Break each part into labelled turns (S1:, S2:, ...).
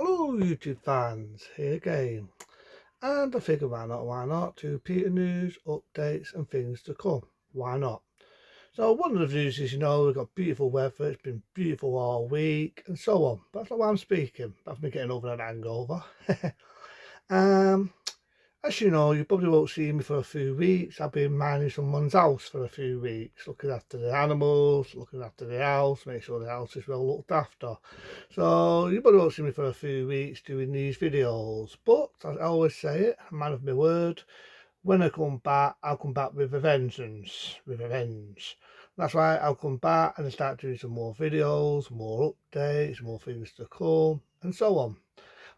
S1: Hello YouTube fans, here again. And I figure why not, to Peter news, updates and things to come. Why not? So one of the news is, we've got beautiful weather, it's been beautiful all week and so on. That's not why I'm speaking, that's me getting over that hangover. um, as you know, you probably won't see me for a few weeks. I've been minding someone's house for a few weeks, looking after the animals, looking after the house, make sure the house is well looked after. So you probably won't see me for a few weeks doing these videos. But as I always say it, a man of my word, when I come back, I'll come back with a vengeance, with a revenge. That's why I'll come back and start doing some more videos, more updates, more things to come, and so on.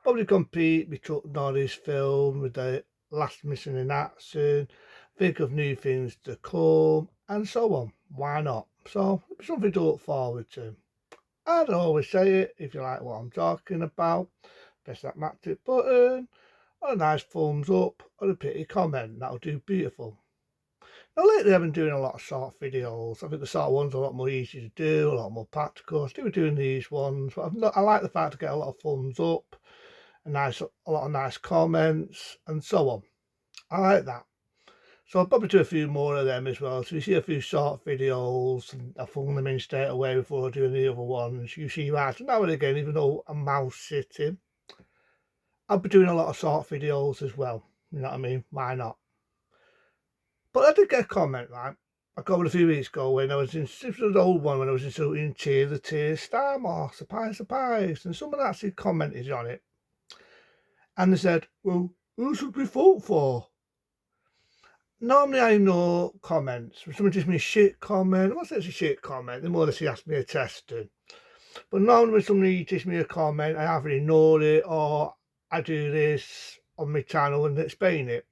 S1: Probably compete with Chuck Norris film with the last mission in action, think of new things to come, and so on. Why not? So, it's something to look forward to. I'd always say it, if you like what I'm talking about, press that magic button, or a nice thumbs up, or a pretty comment, that'll do beautiful. Now lately I've been doing a lot of short videos. I think the short ones are a lot more easy to do, a lot more practical. I still doing these ones, but I like the fact to get a lot of thumbs up, a lot of nice comments, and so on. I like that. So I'll probably do a few more of them as well. So you see a few short videos, and I'll film them in straight away before I do any other ones. You see right now and again, even though I'm mouse sitting, I'll be doing a lot of short videos as well. You know what I mean? Why not? But I did get a comment, right? I got one a few weeks ago when I was in, this was an old one when I was in Cheer the Tear Star More, surprise, surprise. And someone actually commented on it. And they said, well, who should we vote for? Normally I know comments. When someone gives me a shit comment, what's a shit comment? The more they ask me a question. But normally when somebody gives me a comment, I either ignore it or I do this on my channel and explain it.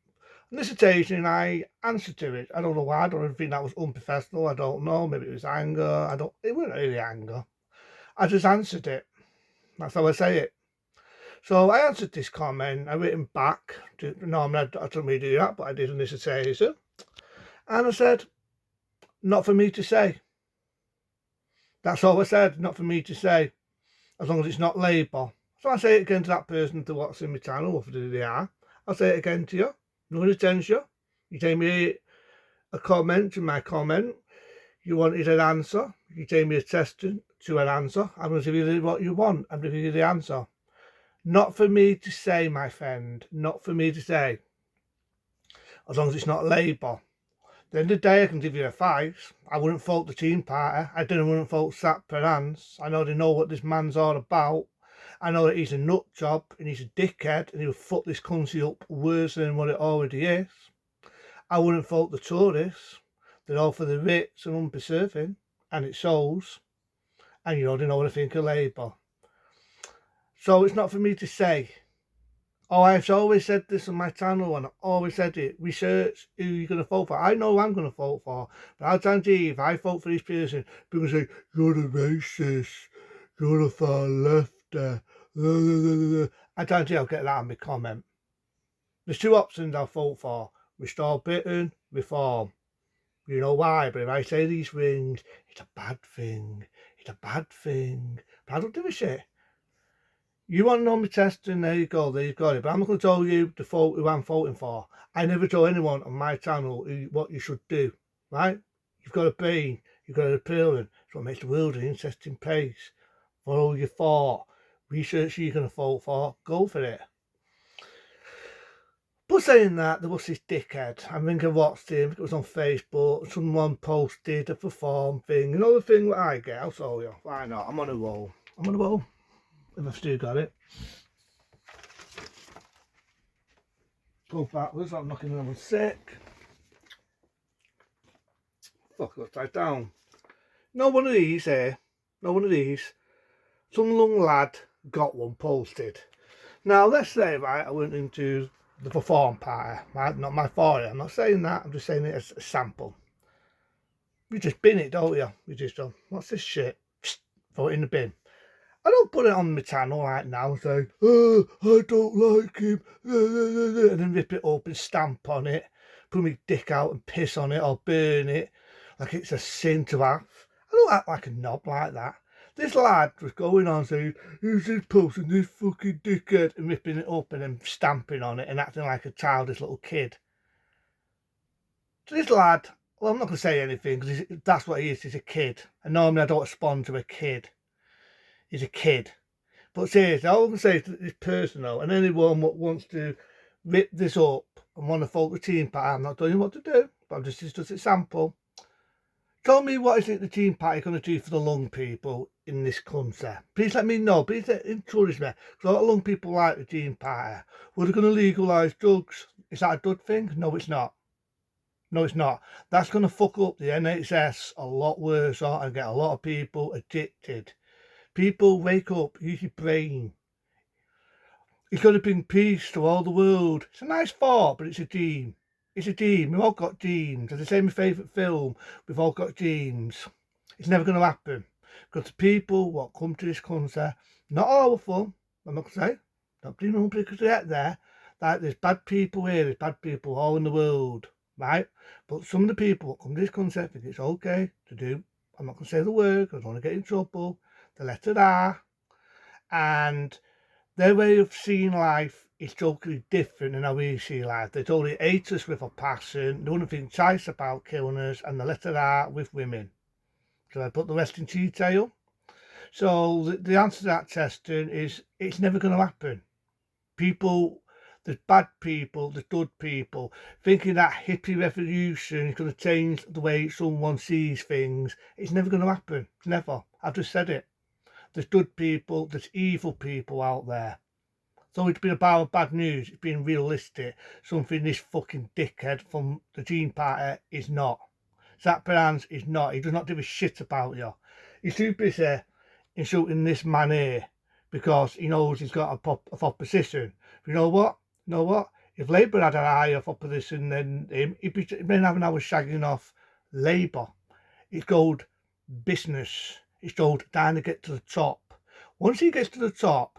S1: On this occasion, I answered to it. I don't know why. I don't think that was unprofessional. I don't know. Maybe it was anger. It wasn't really anger. I just answered it. That's how I say it. So I answered this comment. I written back. Normally I don't really do that, but I did on this occasion. And I said, not for me to say. That's all I said. Not for me to say. As long as it's not Labour. So I say it again to that person to what's in my channel, whatever they are. I'll say it again to you. No attention. You gave me a comment to my comment. You wanted an answer. You gave me a question to an answer. I'm going to give you what you want. I'm going to give you the answer. Not for me to say, my friend. Not for me to say. As long as it's not Labour. At the end of the day, I can give you advice. I wouldn't fault the Team Party. I wouldn't fault Sat Perance. I know they know what this man's all about. I know that he's a nut job and he's a dickhead and he'll fuck this country up worse than what it already is. I wouldn't fault the tourists. They're all for the rich and undeserving, and it shows. And you already know what I think of Labour. So it's not for me to say. Oh, I've always said this on my channel, and I've always said it. Research who you're going to vote for. I know who I'm going to vote for, but I'll guarantee you, if I vote for this person, people say, you're a racist, you're a far lefter. I guarantee I'll get that on my comment. There's two options I'll vote for. Restore Britain, reform. You know why? But if I say these things, it's a bad thing. It's a bad thing. But I don't give a shit. You want to know my test, and there you go, there you got it. But I'm not going to tell you to vote who I'm voting for. I never tell anyone on my channel what you should do, right? You've got a brain, you've got an appealing. It's what makes the world an interesting place. Follow your thought. Research who you're going to vote for. Go for it. But saying that, there was this dickhead. I think I watched him. It was on Facebook. Someone posted a perform thing. You know the thing that I get? I'll show you. Why not? I'm on a roll. I'm on a roll. If I've still got it. Go backwards. I'm knocking another sick. Fuck, upside down. No one of these here. No one of these. Some young lad got one posted. Now, let's say, right, I went into the perform party, right? Not my party. I'm not saying that. I'm just saying it as a sample. You just bin it, don't you? You just go, what's this shit? Throw it in the bin. I don't put it on my channel right now and say, oh, I don't like him, and then rip it up and stamp on it, put my dick out and piss on it or burn it like it's a sin to have. I don't act like a knob like that. This lad was going on saying, who's this person, this fucking dickhead, and ripping it up and then stamping on it and acting like a childish little kid. So this lad, well, I'm not going to say anything because that's what he is, he's a kid. And normally I don't respond to a kid. He's a kid. But seriously, all I can say is that this person though, and anyone that wants to rip this up and want to fault the Tea Party, I'm not telling you what to do, but I'm just a sample. Tell me what is it the Tea Party going to do for the lung people in this country? Please let me know. Please encourage me. Because a lot of lung people like the Tea Party. Well, they're going to legalise drugs. Is that a good thing? No, it's not. No, it's not. That's going to fuck up the NHS a lot worse and get a lot of people addicted. People, wake up, use your brain. It's going to bring peace to all the world. It's a nice thought, but it's a dream. It's a dream. We've all got dreams. As I say, my favourite film, we've all got dreams. It's never going to happen. Because the people what come to this country, not all of them, I'm not going to say, not being all because they get there, like there's bad people here, there's bad people all in the world, right? But some of the people that come to this country think it's okay to do, I'm not going to say the word because I don't want to get in trouble, the letter R, and their way of seeing life is totally different than how we see life. They totally hate us with a passion. They wouldn't think twice about killing us, and the letter R with women. So I put the rest in detail. So the answer to that question is it's never going to happen. People, there's bad people, there's good people, thinking that hippie revolution is going to change the way someone sees things. It's never going to happen. It's never. I've just said it. There's good people, there's evil people out there. So it's been about bad news, it's been realistic. Something this fucking dickhead from the Tea Party is not. Zach Perance is not. He does not give a shit about you. He's too busy insulting this man here because he knows he's got a opposition. But you know what? You know what? If Labour had an eye of opposition, then he'd been having hours shagging off Labour. It's called business. It's called trying to get to the top. Once he gets to the top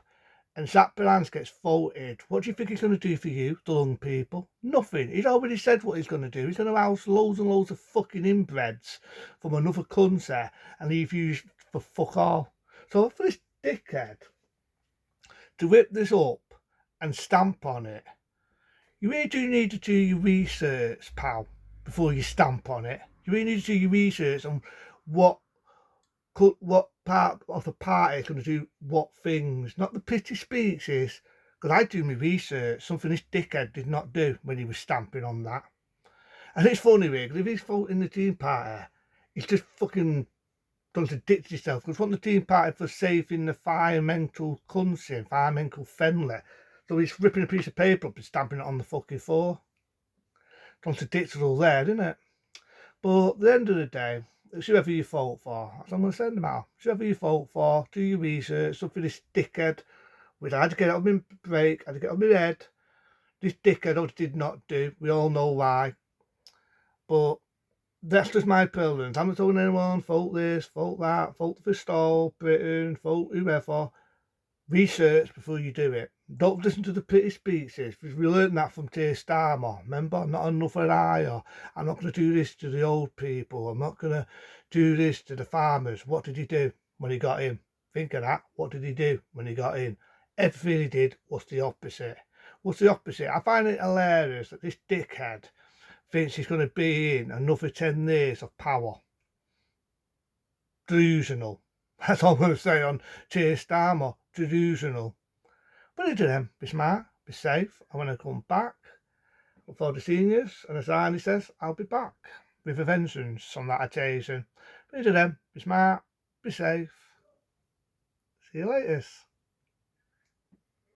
S1: and Zach Perance gets voted, what do you think he's going to do for you, the young people? Nothing. He's already said what he's going to do. He's going to house loads and loads of fucking inbreds from another country and leave you for fuck all. So for this dickhead to whip this up and stamp on it, you really do need to do your research, pal, before you stamp on it. You really need to do your research on what part of the party is going to do what things, not the petty speeches, because I do my research, something this dickhead did not do when he was stamping on that. And it's funny, because if he's voting the Tea Party, he's just fucking contradicted himself, because what the Tea Party for saving the environmental country, environmental friendly, so he's ripping a piece of paper up and stamping it on the fucking floor. Contradicted all there, isn't it? But at the end of the day, it's whoever you vote for. That's what I'm going to send them out. It's whoever you vote for, do your research, something this dickhead, which I had to get out of my break, I had to get out of my head. This dickhead did not do. We all know why. But that's just my preference. I'm not telling anyone, vote this, vote that, vote for Stall, Britain, vote whoever. Research before you do it. Don't listen to the pretty speeches, because we learned that from Keir Starmer. Remember, not enough for hire. I'm not going to do this to the old people. I'm not going to do this to the farmers. What did he do when he got in? Think of that. What did he do when he got in? Everything he did was the opposite. What's the opposite? I find it hilarious that this dickhead thinks he's going to be in another 10 years of power. Delusional. That's all I'm going to say on Keir Starmer. Delusional. But I do them, be smart, be safe, and when I come back for the seniors, and as Arnie says, I'll be back with a vengeance on that occasion. But I do them, be smart, be safe. See you later.